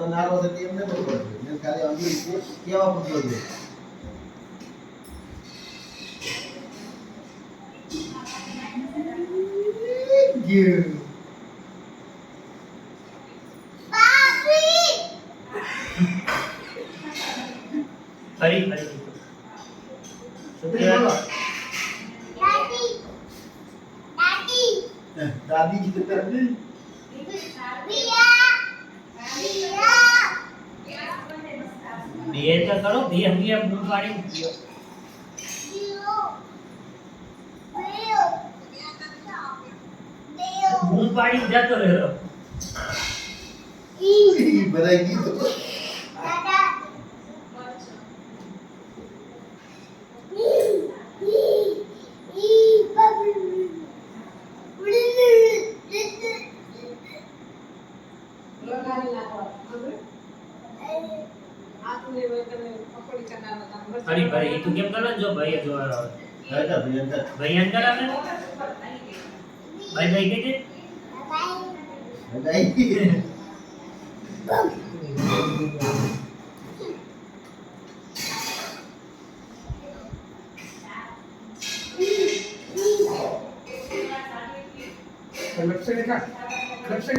નારો છે એમને તો પડે ને ખાલી અંગી કેવા પડતો છે ગયો ફરી બોલો દાદી કી દાદી બે તો કરો બે હમી બૂમ પાડી બૂમ પાડી જતો રહ્યો ભરાઈ ગઈ તો ફરી ફરી તું કેમ કરો જો ભાઈ જો આવે દાદા ભયંકર ભાઈ અંકલ આવે ભાઈ ભાઈ કે દાઈ લક્ષણ